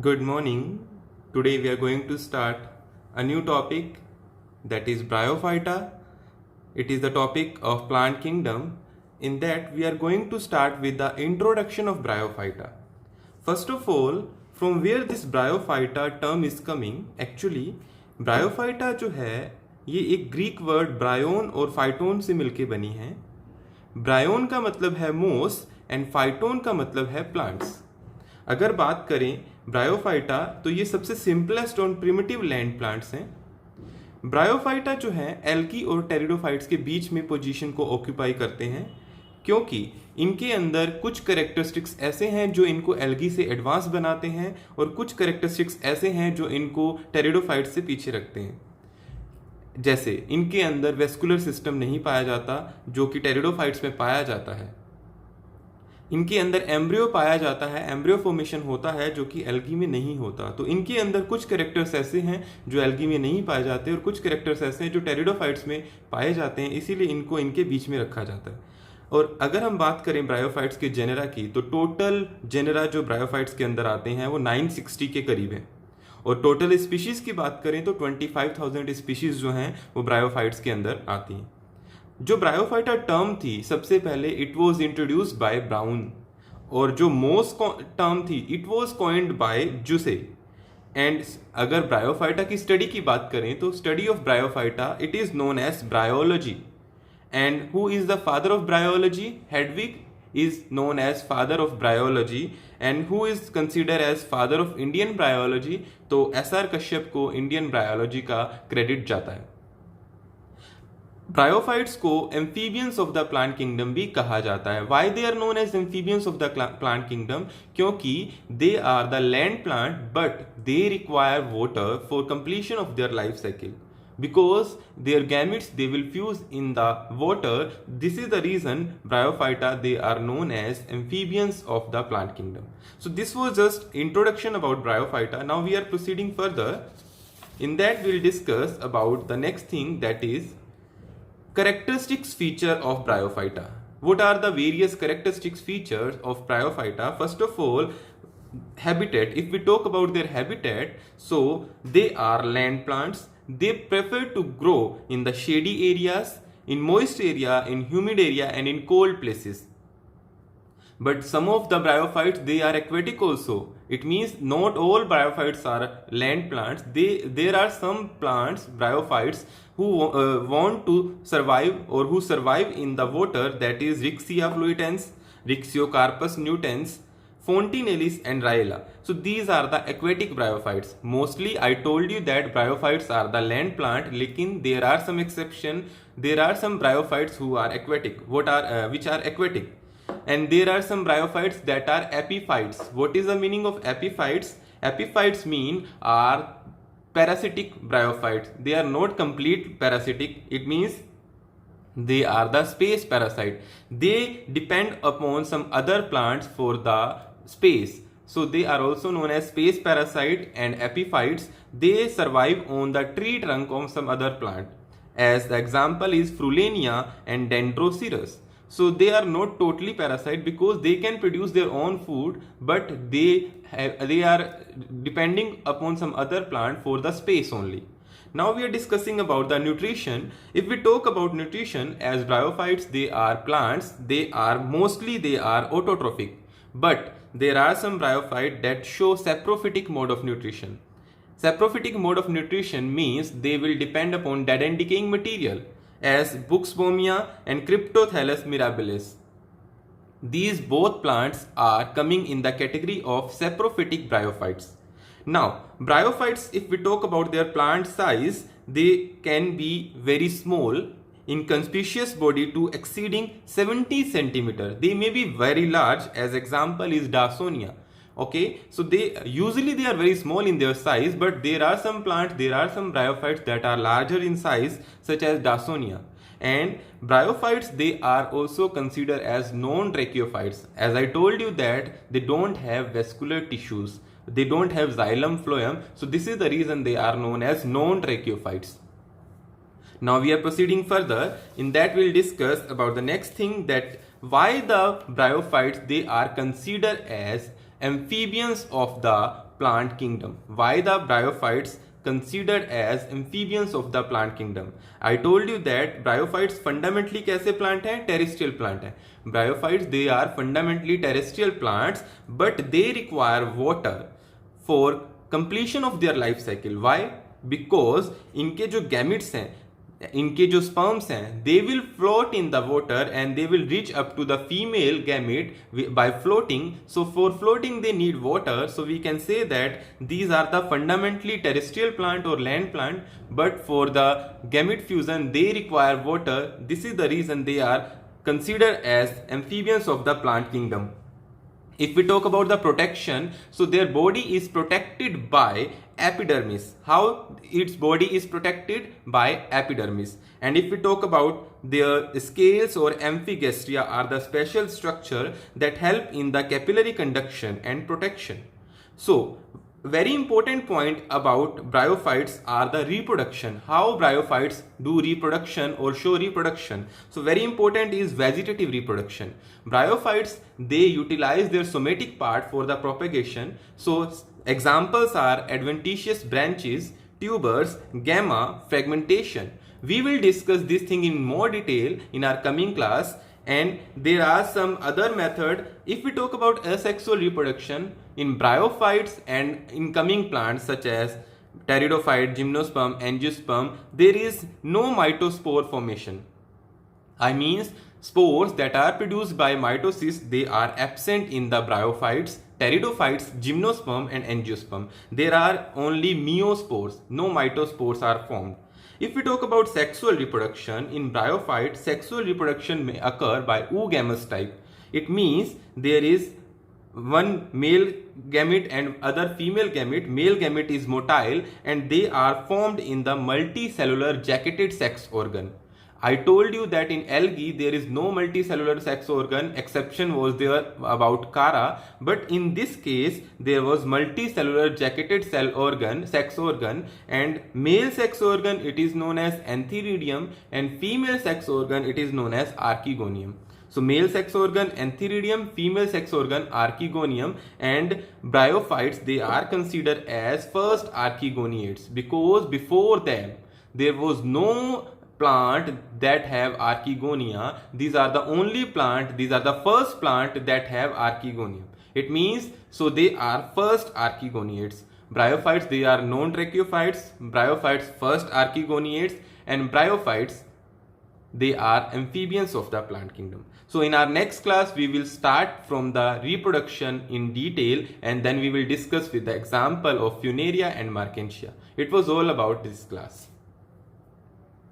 Good morning. Today we are going to start a new topic, that is Bryophyta. It is the topic of plant kingdom. In that we are going to start with the introduction of Bryophyta. First of all, from where this Bryophyta term is coming, actually Bryophyta जो है ये एक Greek word bryon और phyton से मिलके बनी है. Bryon का मतलब है मोस एंड फाइटोन का मतलब है प्लांट्स. अगर बात करें ब्रायोफाइटा तो ये सबसे सिंपलेस्ट और प्रिमिटिव लैंड प्लांट्स हैं. ब्रायोफाइटा जो है एल्गी और टेरिडोफाइट्स के बीच में पोजीशन को ऑक्यूपाई करते हैं, क्योंकि इनके अंदर कुछ कैरेक्टरिस्टिक्स ऐसे हैं जो इनको एल्गी से एडवांस बनाते हैं और कुछ कैरेक्टरिस्टिक्स ऐसे हैं जो इनको टेरिडोफाइट्स से पीछे रखते हैं. जैसे इनके अंदर वेस्कुलर सिस्टम नहीं पाया जाता जो कि टेरिडोफाइट्स में पाया जाता है. इनके अंदर एम्ब्रियो पाया जाता है, एम्ब्रियो फॉर्मेशन होता है जो कि एल्गी में नहीं होता. तो इनके अंदर कुछ कैरेक्टर्स ऐसे हैं जो एल्गी में नहीं पाए जाते और कुछ कैरेक्टर्स ऐसे हैं जो टेरिडोफाइट्स में पाए जाते हैं, इसीलिए इनको इनके बीच में रखा जाता है. और अगर हम बात करें ब्रायोफाइट्स के जेनेरा की, तो टोटल जेनेरा जो ब्रायोफाइट्स के अंदर आते हैं वो 960 के करीब है. और टोटल स्पीशीज की बात करें तो 25,000 स्पीशीज जो हैं वो ब्रायोफाइट्स के अंदर आती हैं. जो ब्रायोफाइटा टर्म थी सबसे पहले it was introduced by Brown, और जो मोस टर्म थी it was coined by Jussieu. And अगर ब्रायोफाइटा की स्टडी की बात करें तो study of bryophyta it is known as bryology. And who is the father of bryology? Hedwig is known as father of bryology. and who is considered as father of Indian bryology? तो SR Kashyap को Indian bryology का credit जाता है. Bryophytes को amphibians of the plant kingdom भी कहा जाता है. Why they are known as amphibians of the plant kingdom? क्योंकि they are the land plant but they require water for completion of their life cycle. Because their gametes they will fuse in the water. This is the reason Bryophyta they are known as amphibians of the plant kingdom. So this was just introduction about Bryophyta. Now we are proceeding further. In that we will discuss about the next thing, that is characteristics feature of Bryophyta. What are the various characteristics features of Bryophyta? First of all, habitat. If we talk about their habitat, so they are land plants. They prefer to grow in the shady areas, in moist area, in humid area and in cold places. But some of the bryophytes they are aquatic also. It means not all bryophytes are land plants. There are some plants, bryophytes, who want to survive or who survive in the water, that is Riccia fluitans, Riciocarpus nutans, Fontinellis and Rhyla. So these are the aquatic bryophytes. Mostly I told you that bryophytes are the land plant, lekin there are some exception. There are some bryophytes who are aquatic. Which are aquatic? And there are some bryophytes that are epiphytes. What is the meaning of epiphytes? Epiphytes mean are parasitic bryophytes. They are not complete parasitic. It means they are the space parasite. They depend upon some other plants for the space. So they are also known as space parasite and epiphytes. They survive on the tree trunk of some other plant. As the example is Frulenia and Dendroceras. So they are not totally parasite because they can produce their own food, but they are depending upon some other plant for the space only. Now we are discussing about the nutrition. If we talk about nutrition, as bryophytes they are plants, they are autotrophic. But there are some bryophytes that show saprophytic mode of nutrition. Saprophytic mode of nutrition means they will depend upon dead and decaying material, as Buxbaumia and Cryptothallus mirabilis. These both plants are coming in the category of saprophytic bryophytes. Now, bryophytes, if we talk about their plant size, they can be very small in conspicuous body to exceeding 70 centimeter. They may be very large, as example is Dawsonia. Okay, so they are very small in their size, but there are some plants, there are some bryophytes that are larger in size, such as Dawsonia. And bryophytes they are also considered as non-tracheophytes. As I told you that they don't have vascular tissues, they don't have xylem phloem, so this is the reason they are known as non-tracheophytes. Now we are proceeding further. In that we'll discuss about the next thing, that why the bryophytes they are considered as amphibians of the plant kingdom. Why the Bryophytes considered as amphibians of the plant kingdom? I told you that Bryophytes fundamentally कैसे plant है? Terrestrial plant है. Bryophytes, they are fundamentally terrestrial plants, but they require water for completion of their life cycle. Why? Because इनके जो gametes हैं, इनके जो sperms हैं, they will float in the water and they will reach up to the female gamete by floating. So for floating they need water. So we can say that these are the fundamentally terrestrial plant or land plant, but for the gamete fusion they require water. This is the reason they are considered as amphibians of the plant kingdom. If we talk about the protection, so their body is protected by epidermis. How its body is protected? By epidermis. And if we talk about their scales or amphigastria are the special structure that help in the capillary conduction and protection. So very important point about bryophytes are the reproduction. How bryophytes do reproduction or show reproduction. So very important is vegetative reproduction. Bryophytes, they utilize their somatic part for the propagation. So examples are adventitious branches, tubers, gamma, fragmentation. We will discuss this thing in more detail in our coming class, and there are some other method. If we talk about asexual reproduction in bryophytes and in coming plants such as pteridophyte, gymnosperm, angiosperm, there is no mitospore formation. I mean spores that are produced by mitosis, they are absent in the bryophytes, pteridophytes, gymnosperm and angiosperm. There are only meiospores, no mitospores are formed. If we talk about sexual reproduction, in bryophytes, sexual reproduction may occur by oogamous type. It means there is one male gamete and other female gamete. Male gamete is motile and they are formed in the multicellular jacketed sex organ. I told you that in algae there is no multicellular sex organ, exception was there about Cara, but in this case there was multicellular jacketed cell organ, sex organ, and male sex organ it is known as antheridium and female sex organ it is known as archegonium. So male sex organ antheridium, female sex organ archegonium, and bryophytes they are considered as first archegoniates because before them there was no plant that have archegonia. These are the only plant, these are the first plant that have archegonium. It means so they are first archegoniates. Bryophytes they are non-tracheophytes, bryophytes first archegoniates, and bryophytes they are amphibians of the plant kingdom. So in our next class we will start from the reproduction in detail and then we will discuss with the example of Funaria and Marchantia. It was all about this class.